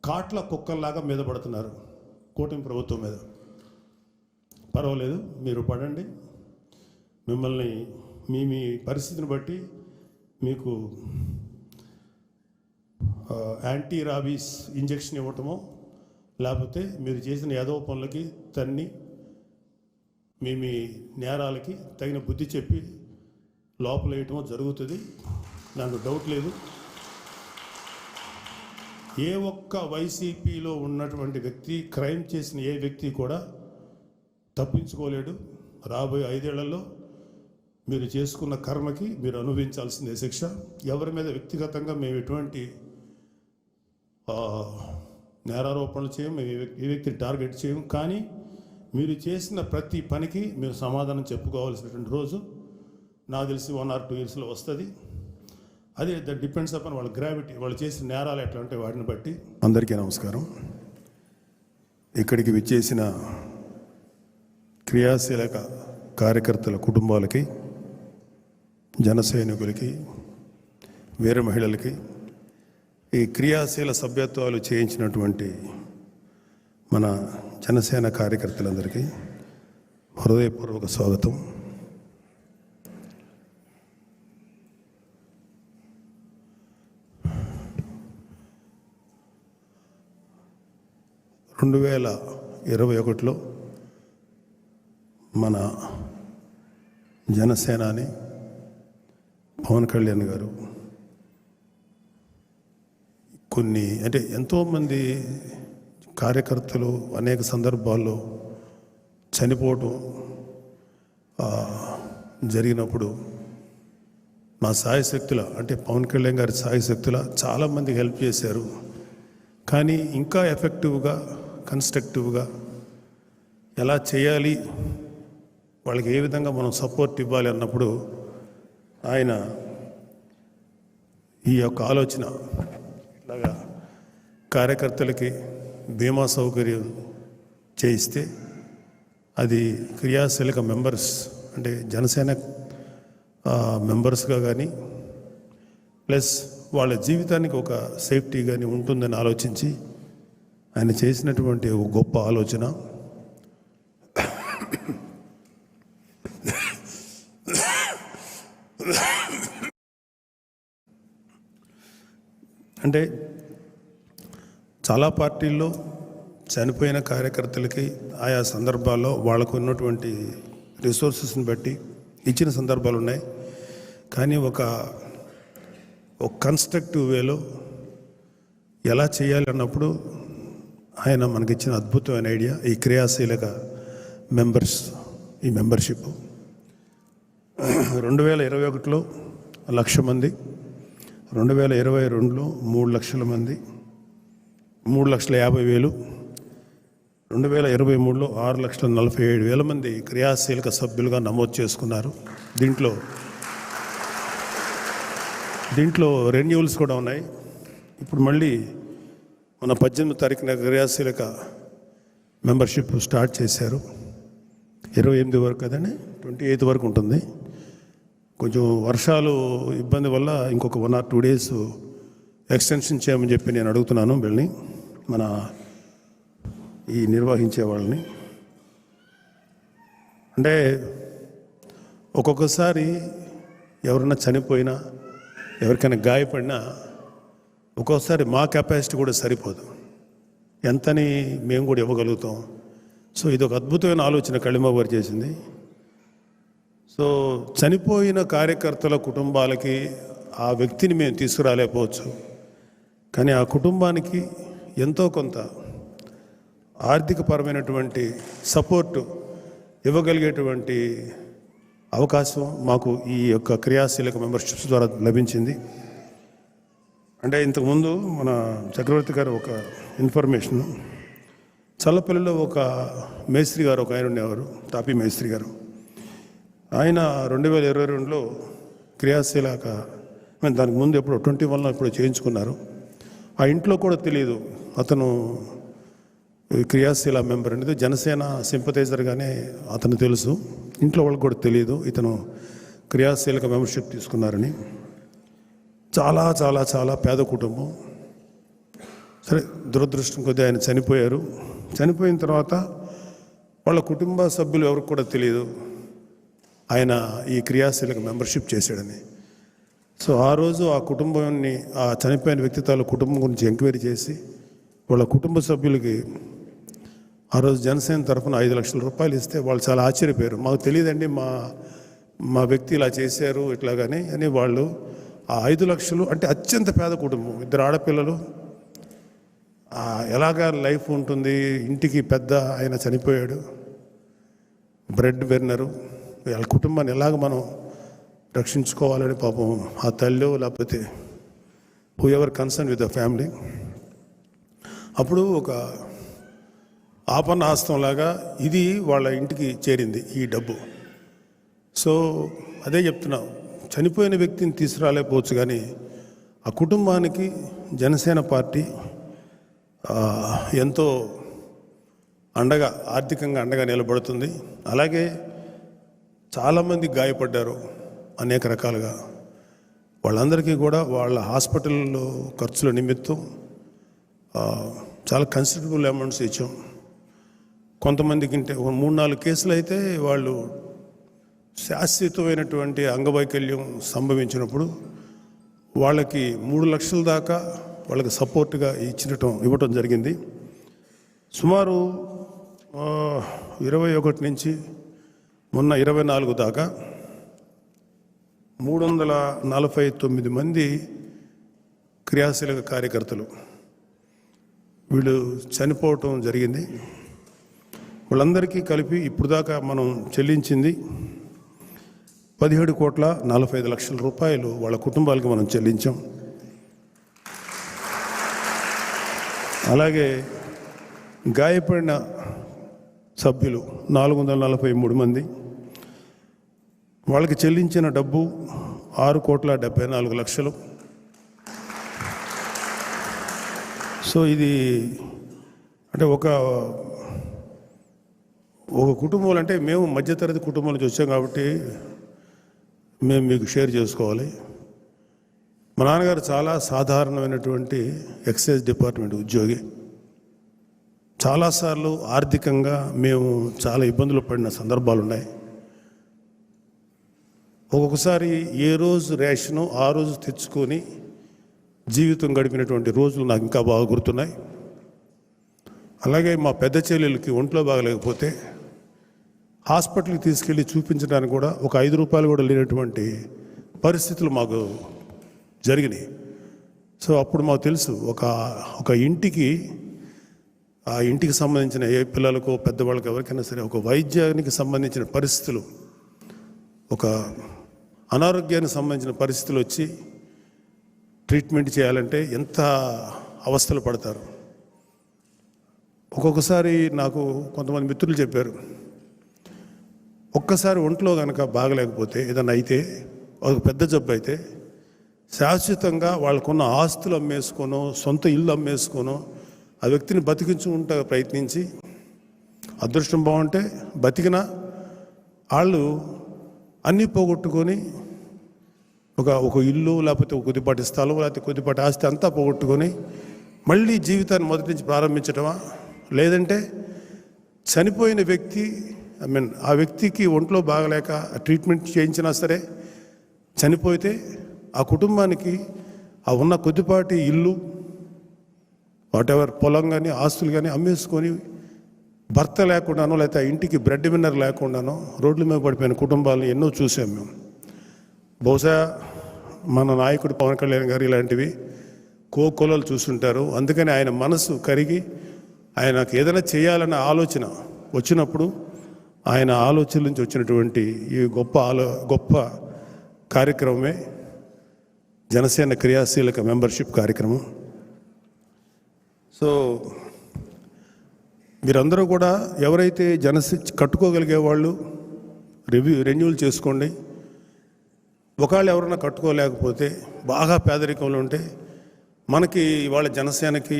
కాట్ల కుక్కల్లాగా మీద పడుతున్నారు కూటమి ప్రభుత్వం మీద. పర్వాలేదు, మీరు పడండి. మిమ్మల్ని మీ పరిస్థితిని బట్టి మీకు యాంటీ రాబీస్ ఇంజెక్షన్ ఇవ్వటమో, లేకపోతే మీరు చేసిన యాదవ పనులకి తన్ని మీ నేరాలకి తగిన బుద్ధి చెప్పి లోపల వేయటమో జరుగుతుంది. దాంట్లో డౌట్ లేదు. ఏ ఒక్క వైసీపీలో ఉన్నటువంటి వ్యక్తి, క్రైమ్ చేసిన ఏ వ్యక్తి కూడా తప్పించుకోలేడు. రాబోయే 5 ఏళ్లలో మీరు చేసుకున్న కర్మకి మీరు అనుభవించాల్సిందే శిక్ష. ఎవరి మీద వ్యక్తిగతంగా మేము ఎటువంటి నేరారోపణలు చేయం, మేము ఏ వ్యక్తిని టార్గెట్ చేయం. కానీ మీరు చేసిన ప్రతి పనికి మీరు సమాధానం చెప్పుకోవాల్సినటువంటి రోజు నాకు తెలిసి 1 or 2 yearsలో వస్తుంది. అదే దట్ డిపెండ్స్ అపాన్ వాళ్ళ గ్రావిటీ, వాళ్ళు చేసిన నేరాలు ఎట్లా అంటే వాటిని బట్టి. అందరికీ నమస్కారం. ఇక్కడికి విచ్చేసిన క్రియాశీలక కార్యకర్తల కుటుంబాలకి, జన సైనికులకి, వీర మహిళలకి, ఈ క్రియాశీల సభ్యత్వాలు చేయించినటువంటి మన జనసేన కార్యకర్తలందరికీ హృదయపూర్వక స్వాగతం. రెండు 2021లో మన జనసేనాని పవన్ కళ్యాణ్ గారు కొన్ని అంటే ఎంతోమంది కార్యకర్తలు అనేక సందర్భాల్లో చనిపోవటం జరిగినప్పుడు నా సాయశక్తుల అంటే పవన్ కళ్యాణ్ గారి సాయశక్తుల చాలామందికి హెల్ప్ చేశారు. కానీ ఇంకా ఎఫెక్టివ్గా, కన్స్ట్రక్టివ్గా ఎలా చేయాలి, వాళ్ళకి ఏ విధంగా మనం సపోర్ట్ ఇవ్వాలి అన్నప్పుడు ఆయన ఈ యొక్క ఆలోచన ఇట్లాగా కార్యకర్తలకి బీమా సౌకర్యం చేయిస్తే అది క్రియాశీలక మెంబర్స్ అంటే జనసేన మెంబర్స్గా కానీ ప్లస్ వాళ్ళ జీవితానికి ఒక సేఫ్టీ కానీ ఉంటుందని ఆలోచించి ఆయన చేసినటువంటి ఒక గొప్ప ఆలోచన. అంటే చాలా పార్టీల్లో చనిపోయిన కార్యకర్తలకి ఆయా సందర్భాల్లో వాళ్ళకు ఉన్నటువంటి రిసోర్సెస్ని బట్టి ఇచ్చిన సందర్భాలు ఉన్నాయి. కానీ ఒక కన్స్ట్రక్టివ్ వేలో ఎలా చేయాలి అన్నప్పుడు ఆయన మనకిచ్చిన అద్భుతమైన ఐడియా ఈ క్రియాశీలక మెంబర్స్, ఈ మెంబర్షిప్. 2021లో 1,00,000 మంది, 2022లో 3 లక్షల మంది, 3,50,000, 2023లో 6,47,000 మంది క్రియాశీలక సభ్యులుగా నమోదు చేసుకున్నారు. దీంట్లో రెన్యూవల్స్ కూడా ఉన్నాయి. ఇప్పుడు మళ్ళీ మన 18వ తారీఖున క్రియాశీలక మెంబర్షిప్ స్టార్ట్ చేశారు. 28 వరకు కదండి, 28 వరకు ఉంటుంది. కొంచెం వర్షాలు ఇబ్బంది వల్ల ఇంకొక 1 or 2 days ఎక్స్టెన్షన్ చేయమని చెప్పి నేను అడుగుతున్నాను వీళ్ళని, మన ఈ నిర్వహించే వాళ్ళని. అంటే ఒక్కొక్కసారి ఎవరైనా చనిపోయినా, ఎవరికైనా గాయపడినా ఒక్కోసారి మా కెపాసిటీ కూడా సరిపోదు, ఎంతని మేము కూడా ఇవ్వగలుగుతాం. సో ఇది ఒక అద్భుతమైన ఆలోచన కళింబాబు గారు చేసింది. సో చనిపోయిన కార్యకర్తల కుటుంబాలకి ఆ వ్యక్తిని మేము తీసుకురాలేకపోవచ్చు, కానీ ఆ కుటుంబానికి ఎంతో కొంత ఆర్థికపరమైనటువంటి సపోర్టు ఇవ్వగలిగేటువంటి అవకాశం మాకు ఈ యొక్క క్రియాశీలక మెంబర్షిప్స్ ద్వారా లభించింది. అంటే ఇంతకుముందు మన చక్రవర్తి గారు ఒక ఇన్ఫర్మేషన్, చల్లపల్లిలో ఒక మేస్త్రి గారు ఒక ఆయన ఉండేవారు, తాపీ మేస్త్రి గారు. ఆయన 2022లో క్రియాశీలక, దానికి ముందు ఎప్పుడు 21లో ఇప్పుడు చేయించుకున్నారు. ఆ ఇంట్లో కూడా తెలియదు అతను క్రియాశీల మెంబర్ అనేది, జనసేన సింపథైజర్గానే అతను తెలుసు. ఇంట్లో వాళ్ళకి కూడా తెలియదు ఇతను క్రియాశీలక మెంబర్షిప్ తీసుకున్నారని. చాలా చాలా చాలా పేద కుటుంబం. సరే, దురదృష్టం కొద్దీ ఆయన చనిపోయారు. చనిపోయిన తర్వాత వాళ్ళ కుటుంబ సభ్యులు ఎవరికి కూడా తెలియదు ఆయన ఈ క్రియాశీలక మెంబర్షిప్ చేశాడని. సో ఆ రోజు ఆ కుటుంబాన్ని, ఆ చనిపోయిన వ్యక్తి తాలూకు కుటుంబం గురించి ఎంక్వైరీ చేసి వాళ్ళ కుటుంబ సభ్యులకి ఆ రోజు జనసేన తరఫున 5 లక్షల రూపాయలు ఇస్తే వాళ్ళు చాలా ఆశ్చర్యపోయారు. మాకు తెలియదండి, మా వ్యక్తి ఇలా చేశారు ఇట్లాగని అని. వాళ్ళు ఆ 5 లక్షలు అంటే అత్యంత పేద కుటుంబం, 2 ఆడపిల్లలు, ఎలాగా లైఫ్ ఉంటుంది, ఇంటికి పెద్ద ఆయన చనిపోయాడు, బ్రెడ్ బెర్నరు, వాళ్ళ కుటుంబాన్ని ఎలాగ మనం రక్షించుకోవాలని పాపం ఆ తల్లి లేకపోతే who ever concern with the family అప్పుడు ఒక ఆపన్న హస్తంలాగా ఇది వాళ్ళ ఇంటికి చేరింది ఈ డబ్బు. సో అదే చెప్తున్నా, చనిపోయిన వ్యక్తిని తీసుకురాలేకపోవచ్చు కానీ ఆ కుటుంబానికి జనసేన పార్టీ ఎంతో అండగా, ఆర్థికంగా అండగా నిలబడుతుంది. అలాగే చాలామంది గాయపడ్డారు అనేక రకాలుగా. వాళ్ళందరికీ కూడా వాళ్ళ హాస్పిటల్లో ఖర్చుల నిమిత్తం చాలా కన్సిడరబుల్ అమౌంట్స్ ఇచ్చాం. కొంతమందికి 3-4 కేసులు అయితే వాళ్ళు శాశ్వతమైనటువంటి అంగవైకల్యం సంభవించినప్పుడు వాళ్ళకి 3 లక్షల దాకా వాళ్ళకి సపోర్ట్గా ఇవ్వటం జరిగింది. సుమారు 21 నుంచి మొన్న 24 దాకా 349 మంది క్రియాశీలక కార్యకర్తలు వీళ్ళు చనిపోవటం జరిగింది. వాళ్ళందరికీ కలిపి ఇప్పుడు దాకా మనం చెల్లించింది 17,45,00,000 రూపాయలు వాళ్ళ కుటుంబాలకు మనం చెల్లించాం. అలాగే గాయపడిన సభ్యులు 443 మంది, వాళ్ళకి చెల్లించిన డబ్బు 6,74,00,000. సో ఇది అంటే ఒక కుటుంబంలో, అంటే మేము మధ్యతరగతి కుటుంబం నుంచి వచ్చాం కాబట్టి మేము మీకు షేర్ చేసుకోవాలి. మా నాన్నగారు చాలా సాధారణమైనటువంటి ఎక్సైజ్ డిపార్ట్మెంట్ ఉద్యోగి. చాలాసార్లు ఆర్థికంగా మేము చాలా ఇబ్బందులు పడిన సందర్భాలు ఉన్నాయి. ఒక్కొక్కసారి ఏ రోజు రేషను ఆ రోజు తెచ్చుకొని జీవితం గడిపినటువంటి రోజులు నాకు ఇంకా బాగా గుర్తున్నాయి. అలాగే మా పెద్ద చెల్లెలకి ఒంట్లో బాగలేకపోతే హాస్పిటల్కి తీసుకెళ్ళి చూపించడానికి కూడా ఒక 5 రూపాయలు కూడా లేనటువంటి పరిస్థితులు మాకు జరిగినాయి. సో అప్పుడు మాకు తెలుసు ఒక ఇంటికి, ఆ ఇంటికి సంబంధించిన ఏ పిల్లలకో పెద్దవాళ్ళకి ఎవరికైనా సరే ఒక వైద్యానికి సంబంధించిన పరిస్థితులు, ఒక అనారోగ్యానికి సంబంధించిన పరిస్థితులు వచ్చి ట్రీట్మెంట్ చేయాలంటే ఎంత అవస్థలు పడతారు. ఒక్కొక్కసారి నాకు కొంతమంది మిత్రులు చెప్పారు, ఒక్కసారి ఒంట్లో కనుక బాగలేకపోతే, ఏదన్నా అయితే, ఒక పెద్ద జబ్బు అయితే శాశ్వతంగా వాళ్ళకున్న ఆస్తులు అమ్మేసుకోనో సొంత ఇల్లు అమ్మేసుకోనో ఆ వ్యక్తిని బతికించుకుంటా ప్రయత్నించి, అదృష్టం బాగుంటే బతికినా వాళ్ళు అన్నీ పోగొట్టుకొని ఒక ఇల్లు లేకపోతే ఒక కొద్దిపాటి స్థలం లేకపోతే కొద్దిపాటి ఆస్తి అంతా పోగొట్టుకొని మళ్ళీ జీవితాన్ని మొదటి నుంచి ప్రారంభించటమా, లేదంటే చనిపోయిన వ్యక్తి ఆ వ్యక్తికి ఒంట్లో బాగలేక ట్రీట్మెంట్ చేయించినా సరే చనిపోతే ఆ కుటుంబానికి ఆ ఉన్న కొద్దిపాటి ఇల్లు, వాటెవర్ పొలం కానీ ఆస్తులు కానీ అమ్మేసుకొని భర్త లేకుండానో లేకపోతే ఆ ఇంటికి బ్రెడ్ విన్నర్ లేకుండానో రోడ్ల మీద పడిపోయిన కుటుంబాలను ఎన్నో చూసాం మేము. బహుశా మన నాయకుడు పవన్ కళ్యాణ్ గారు ఇలాంటివి కోకొలలు చూస్తుంటారు. అందుకని ఆయన మనసు కరిగి ఆయనకు ఏదైనా చేయాలన్న ఆలోచన వచ్చినప్పుడు ఆయన ఆలోచన నుంచి వచ్చినటువంటి ఈ గొప్ప కార్యక్రమమే జనసేన క్రియాశీలక మెంబర్షిప్ కార్యక్రమం. సో మీరందరూ కూడా ఎవరైతే కట్టుకోగలిగే వాళ్ళు రెన్యూల్ చేసుకోండి. ఒకవేళ ఎవరైనా కట్టుకోలేకపోతే, బాగా పేదరికంలో ఉంటే, మనకి ఇవాళ జనసేనకి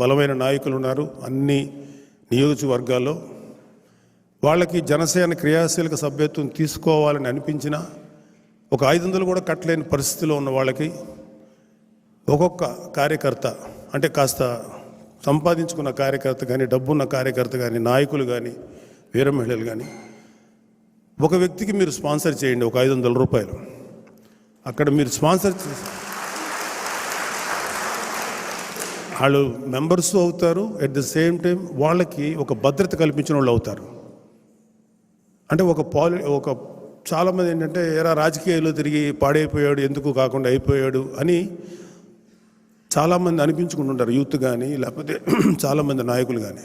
బలమైన నాయకులు ఉన్నారు అన్ని నియోజకవర్గాల్లో. వాళ్ళకి జనసేన క్రియాశీలక సభ్యత్వం తీసుకోవాలని అనిపించినా ఒక 500 కూడా కట్టలేని పరిస్థితిలో ఉన్న వాళ్ళకి ఒక్కొక్క కార్యకర్త, అంటే కాస్త సంపాదించుకున్న కార్యకర్త కానీ, డబ్బున్న కార్యకర్త కానీ, నాయకులు కానీ, వీర మహిళలు కానీ, ఒక వ్యక్తికి మీరు స్పాన్సర్ చేయండి ఒక 500 రూపాయలు. అక్కడ మీరు స్పాన్సర్ చేసి వాళ్ళు మెంబర్స్ అవుతారు, ఎట్ ద సేమ్ టైం వాళ్ళకి ఒక భద్రత కల్పించిన వాళ్ళు అవుతారు. అంటే ఒక చాలామంది ఏంటంటే ఎరా రాజకీయాల్లో తిరిగి పాడైపోయాడు, ఎందుకు కాకుండా అయిపోయాడు అని చాలామంది అనిపించుకుంటుంటారు, యూత్ కానీ లేకపోతే చాలామంది నాయకులు కానీ.